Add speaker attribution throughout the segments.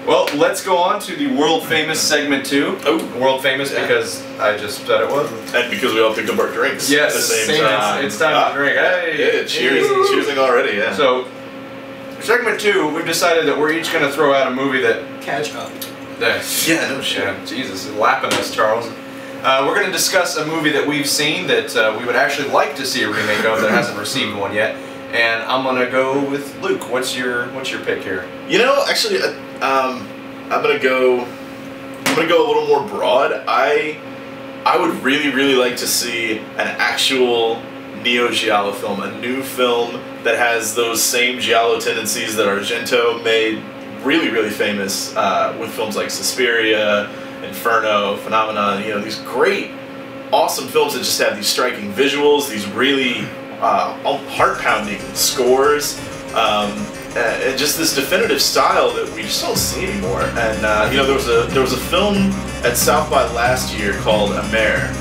Speaker 1: Well, let's go on to the world famous segment 2. Oh, world famous because I just said it was.
Speaker 2: And because we all picked up our drinks.
Speaker 1: Yes,
Speaker 2: at the same time.
Speaker 1: It's time to drink. Hey,
Speaker 2: yeah, cheers! Cheersing already. Yeah.
Speaker 1: So, segment 2, we've decided that we're each going to throw out a movie that
Speaker 3: catch up.
Speaker 2: Yeah, no shit.
Speaker 1: Yeah, Jesus, is lapping us, Charles. We're going to discuss a movie that we've seen that we would actually like to see a remake of that hasn't received one yet. And I'm going to go with Luke. What's your pick here?
Speaker 2: You know, actually, I'm gonna go a little more broad. I would really like to see an actual Neo Giallo film, a new film that has those same Giallo tendencies that Argento made really famous with films like Suspiria, Inferno, Phenomenon. You know, these great, awesome films that just have these striking visuals, these really heart-pounding scores. And just this definitive style that we just don't see anymore. And you know, there was a film at South by last year called A Mare.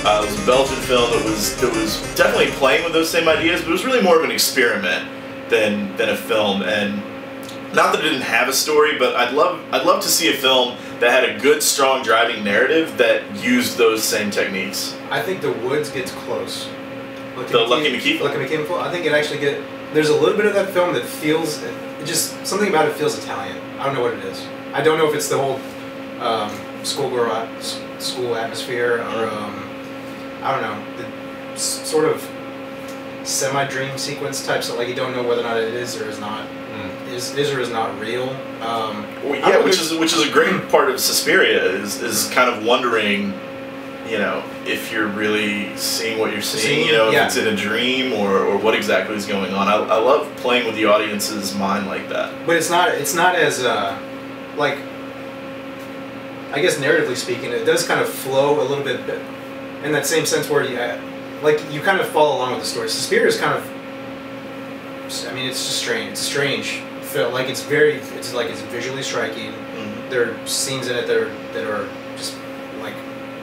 Speaker 2: It was a Belgian film that was definitely playing with those same ideas, but it was really more of an experiment than a film. And not that it didn't have a story, but I'd love to see a film that had a good, strong driving narrative that used those same techniques.
Speaker 3: I think The Woods gets close.
Speaker 2: The Lucky McKee film.
Speaker 3: Lucky McKee film. I think it actually there's a little bit of that film that feels, just something about it feels Italian. I don't know what it is. I don't know if it's the whole school atmosphere or I don't know, the sort of semi-dream sequence types that, like, you don't know whether or not it is or is not is or is not real.
Speaker 2: Well, yeah, which is a great part of Suspiria is kind of wondering, you know, if you're really seeing what you're seeing, you know, if it's in a dream or what exactly is going on. I love playing with the audience's mind like that.
Speaker 3: But it's not as like, I guess narratively speaking, it does kind of flow a little bit in that same sense where you kind of follow along with the story. Suspiria is kind of, I mean, it's just strange. It's strange. Like it's visually striking. Mm-hmm. There are scenes in it that are just like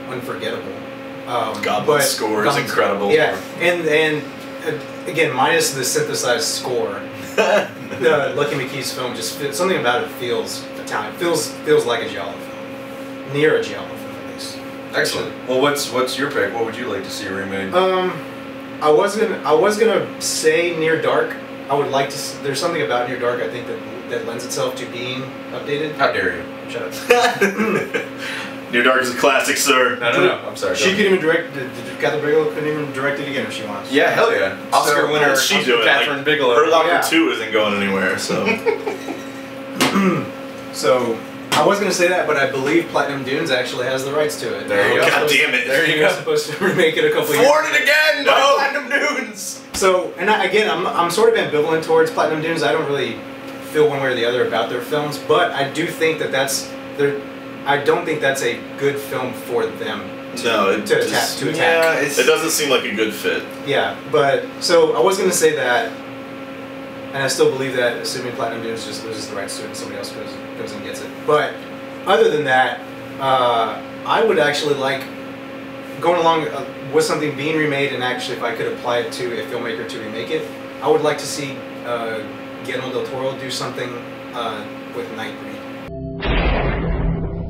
Speaker 3: unforgettable.
Speaker 2: Goblin score is incredible.
Speaker 3: Yeah, and again, minus the synthesized score, the Lucky McKee's film just something about it feels Italian. Feels like a Giallo film, near a Giallo film at least.
Speaker 1: Excellent. Well, what's your pick? What would you like to see remade?
Speaker 3: I was gonna say Near Dark. I would like to. There's something about Near Dark I think that lends itself to being updated.
Speaker 1: How dare you?
Speaker 3: Shut up.
Speaker 2: Near Dark is a classic, sir.
Speaker 1: No. I'm sorry.
Speaker 3: She could even direct. Catherine Bigelow couldn't even direct it again if she wants.
Speaker 1: Yeah, hell yeah. Oscar winner.
Speaker 2: She's doing
Speaker 1: Catherine Bigelow.
Speaker 2: Her Locker 2 isn't going anywhere, so.
Speaker 3: So I was going to say that, but I believe Platinum Dunes actually has the rights to it.
Speaker 2: There you go. God damn it.
Speaker 3: There you go. Supposed to remake it a couple years.
Speaker 1: Thwart it again! No! Platinum Dunes!
Speaker 3: So, and I'm sort of ambivalent towards Platinum Dunes. I don't really feel one way or the other about their films, but I do think that I don't think that's a good film for them to attack.
Speaker 2: Yeah, it doesn't seem like a good fit.
Speaker 3: Yeah, but so I was going to say that, and I still believe that, assuming Platinum Dunes just loses the rights to it and somebody else goes and gets it. But other than that, I would actually like going along with something being remade, and actually if I could apply it to a filmmaker to remake it, I would like to see Guillermo del Toro do something with Nightbreed.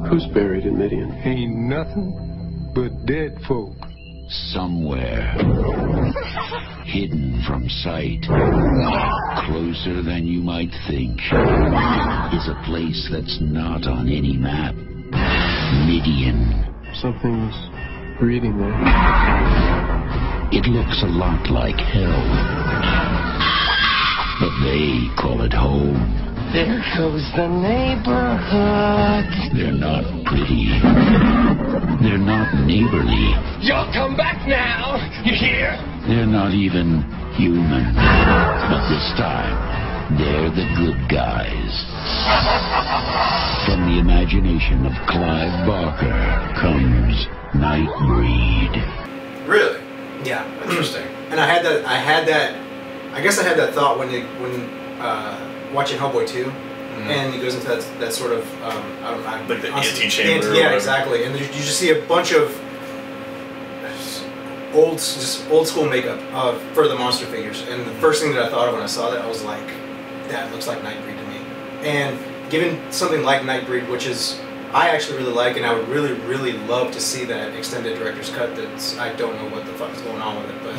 Speaker 4: Who's buried in Midian?
Speaker 5: Ain't nothing but dead folk.
Speaker 6: Somewhere, hidden from sight, closer than you might think, is a place that's not on any map. Midian.
Speaker 4: Something's breathing there.
Speaker 6: It looks a lot like hell, but they call it home. There goes the neighborhood. They're not pretty. They're not neighborly.
Speaker 7: You'll come back now, you hear?
Speaker 6: They're not even human. But this time, they're the good guys. From the imagination of Clive Barker comes Nightbreed.
Speaker 1: Really?
Speaker 3: Yeah.
Speaker 1: Interesting.
Speaker 3: And I had that. I guess I had that thought when watching Hellboy 2, and he goes into that sort of I don't know,
Speaker 2: like the antechamber.
Speaker 3: Yeah, exactly. And you just see a bunch of old school makeup for the monster figures. And the first thing that I thought of when I saw that, I was like, that looks like Nightbreed to me. And given something like Nightbreed, which is I actually really like, and I would really, really love to see that extended director's cut. I don't know what the fuck is going on with it, but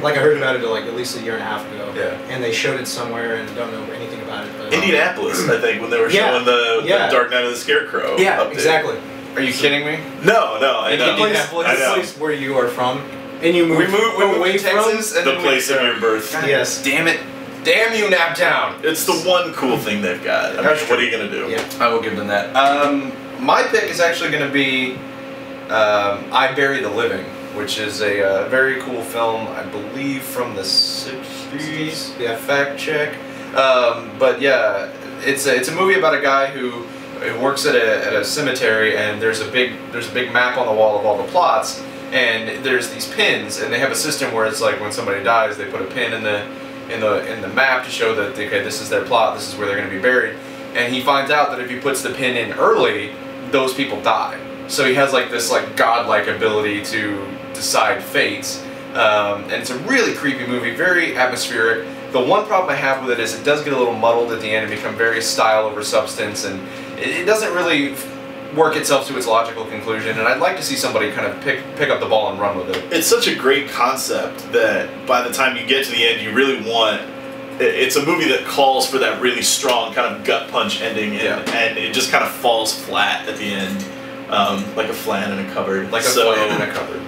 Speaker 3: like I heard about it like at least a year and a half ago.
Speaker 1: Yeah.
Speaker 3: And they showed it somewhere, and don't know anything about it. But,
Speaker 2: Indianapolis, I think, when they were showing the Dark Knight of the Scarecrow.
Speaker 3: Yeah,
Speaker 2: update.
Speaker 3: exactly.
Speaker 1: Are you kidding me?
Speaker 2: No, I know.
Speaker 1: Indianapolis?
Speaker 3: The place where you are from, and you moved.
Speaker 1: We moved
Speaker 3: away
Speaker 1: to Texas, and
Speaker 2: the
Speaker 1: then
Speaker 2: place of your birth.
Speaker 1: God
Speaker 3: Yes.
Speaker 1: Damn it! Damn you, Naptown!
Speaker 2: It's the one cool thing they've got. I mean,
Speaker 1: That's
Speaker 2: what
Speaker 1: true.
Speaker 2: are you gonna do?
Speaker 3: Yeah.
Speaker 1: I will give them that. My pick is actually going to be I Bury the Living, which is a very cool film, I believe from the 60s.
Speaker 3: Yeah.
Speaker 1: Fact check. But yeah, it's a movie about a guy who works at a cemetery, and there's a big map on the wall of all the plots, and there's these pins, and they have a system where it's like when somebody dies, they put a pin in the map to show that okay, this is their plot, this is where they're going to be buried. And he finds out that if he puts the pin in early, those people die. So he has like this godlike ability to decide fates. And it's a really creepy movie, very atmospheric. The one problem I have with it is it does get a little muddled at the end and become very style over substance, and it doesn't really work itself to its logical conclusion. And I'd like to see somebody kind of pick up the ball and run with it.
Speaker 2: It's such a great concept that by the time you get to the end, you really want. It's a movie that calls for that really strong kind of gut punch ending, and it just kind of falls flat at the end, like a flan in a cupboard.
Speaker 1: Like a flan in a cupboard.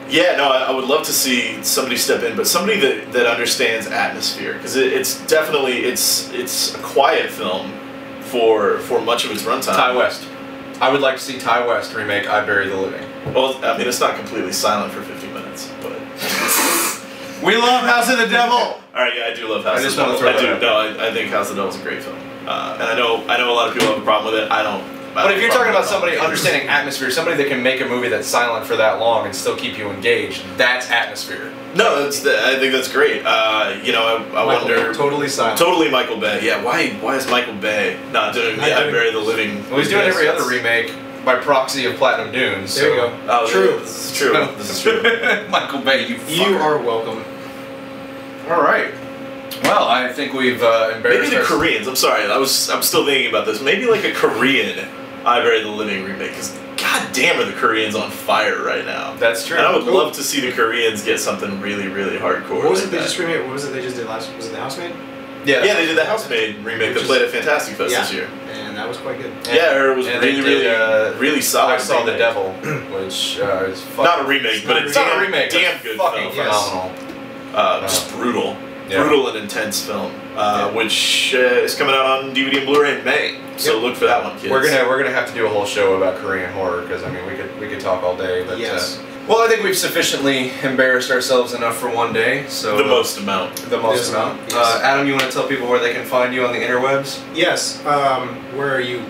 Speaker 2: Yeah, no, I would love to see somebody step in, but somebody that understands atmosphere, because it's definitely it's a quiet film for much of its runtime.
Speaker 1: Ty West. I would like to see Ty West remake I Bury the Living.
Speaker 2: Well, I mean, it's not completely silent for 50 minutes, but.
Speaker 1: We love House of the Devil!
Speaker 2: Alright, yeah, I do love House
Speaker 1: I
Speaker 2: of
Speaker 1: just
Speaker 2: the
Speaker 1: want to
Speaker 2: Devil.
Speaker 1: throw that out.
Speaker 2: I think House of the Devil is a great film. And I know a lot of people have a problem with it. I don't.
Speaker 1: But if you're talking about somebody understanding atmosphere, somebody that can make a movie that's silent for that long and still keep you engaged, that's atmosphere.
Speaker 2: No, I think that's great. I wonder.
Speaker 3: Totally silent.
Speaker 2: Totally Michael Bay. Yeah, why is Michael Bay not doing I Bury the Living?
Speaker 1: Well, he's doing every other remake by proxy of Platinum Dunes.
Speaker 3: There you go.
Speaker 2: Oh,
Speaker 3: True.
Speaker 2: This is true. This is true.
Speaker 1: Michael Bay, you fucker.
Speaker 3: You are welcome.
Speaker 1: All right. Well, I think we've embarrassed
Speaker 2: Maybe the Koreans. I'm sorry. I'm still thinking about this. Maybe like a Korean I Bury the Living remake. Because god damn are the Koreans on fire right now.
Speaker 1: That's true.
Speaker 2: And I would love to see the Koreans get something really, really hardcore.
Speaker 3: What was
Speaker 2: like
Speaker 3: it they
Speaker 2: that.
Speaker 3: just remade? What was it they just did last? Was it The Housemaid?
Speaker 1: Yeah,
Speaker 2: they did the Housemaid remake that played at Fantastic Fest this year.
Speaker 3: And that was quite good.
Speaker 2: Yeah, it was
Speaker 1: and
Speaker 2: really,
Speaker 1: they did,
Speaker 2: really solid.
Speaker 1: I Saw the
Speaker 2: remake.
Speaker 1: Devil, which is fucking...
Speaker 2: Not a remake, but it's
Speaker 1: not a remake.
Speaker 2: damn good
Speaker 1: fucking
Speaker 2: film.
Speaker 1: phenomenal.
Speaker 2: Just brutal.
Speaker 1: Yeah.
Speaker 2: Brutal and intense film, which is coming out on DVD and Blu-ray in May. So look for that one, kids.
Speaker 1: We're gonna have to do a whole show about Korean horror because I mean we could talk all day. But
Speaker 3: Yes.
Speaker 1: well, I think we've sufficiently embarrassed ourselves enough for one day. So
Speaker 2: the most amount.
Speaker 1: The most
Speaker 3: This
Speaker 1: amount.
Speaker 3: amount, yes.
Speaker 1: Adam, you want to tell people where they can find you on the interwebs?
Speaker 3: Yes. Where are you?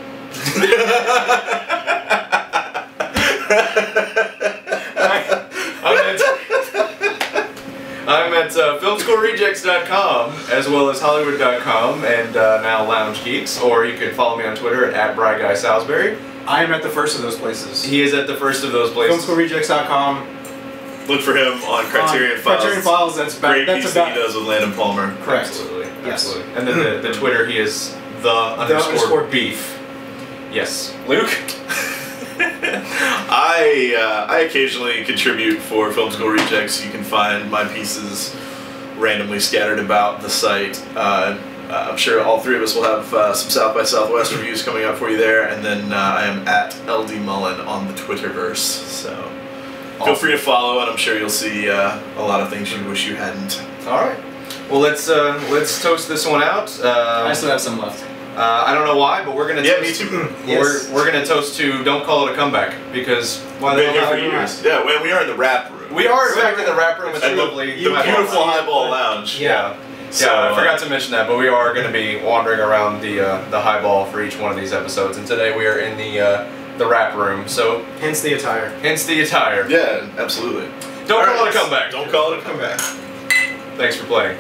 Speaker 1: I'm at filmscorerejects.com as well as Hollywood.com and now Lounge Geeks, or you can follow me on Twitter at BryGuySalisbury.
Speaker 3: I am at the first of those places.
Speaker 1: He is at the first of those places.
Speaker 3: FilmSchoolRejects.com.
Speaker 2: Look for him on Criterion Files.
Speaker 3: Criterion Files. That's about.
Speaker 2: Great
Speaker 3: That's
Speaker 2: piece
Speaker 3: about.
Speaker 2: that he does with Landon Palmer.
Speaker 3: Correct.
Speaker 1: Absolutely.
Speaker 3: Yes.
Speaker 1: Absolutely. And then the Twitter, he is the_beef.
Speaker 3: beef.
Speaker 1: Yes. Luke?
Speaker 2: I occasionally contribute for Film School Rejects. You can find my pieces randomly scattered about the site. I'm sure all three of us will have some South by Southwest reviews coming up for you there. And then I am at LD Mullen on the Twitterverse. So feel free to follow, and I'm sure you'll see a lot of things you wish you hadn't.
Speaker 1: All right. Well, let's toast this one out.
Speaker 3: I still have some left.
Speaker 1: I don't know why, but we're gonna
Speaker 2: Yeah,
Speaker 1: toast,
Speaker 2: me too.
Speaker 3: Yes.
Speaker 1: we're gonna toast to "Don't Call It a Comeback" because why
Speaker 2: Been here
Speaker 1: not?
Speaker 2: for years. Yeah, when we are in the rap room.
Speaker 1: We are in fact in the rap room. It's
Speaker 2: At
Speaker 1: lovely.
Speaker 2: the beautiful
Speaker 1: highball.
Speaker 2: highball lounge.
Speaker 3: Yeah.
Speaker 2: So,
Speaker 1: Yeah, I forgot to mention that, but we are going to be wandering around the highball for each one of these episodes, and today we are in the rap room. So
Speaker 3: Hence the attire.
Speaker 1: hence the attire.
Speaker 2: Yeah, absolutely.
Speaker 1: Don't
Speaker 2: All
Speaker 1: call
Speaker 2: right,
Speaker 1: it a comeback.
Speaker 2: Don't call it a comeback.
Speaker 1: Thanks for playing.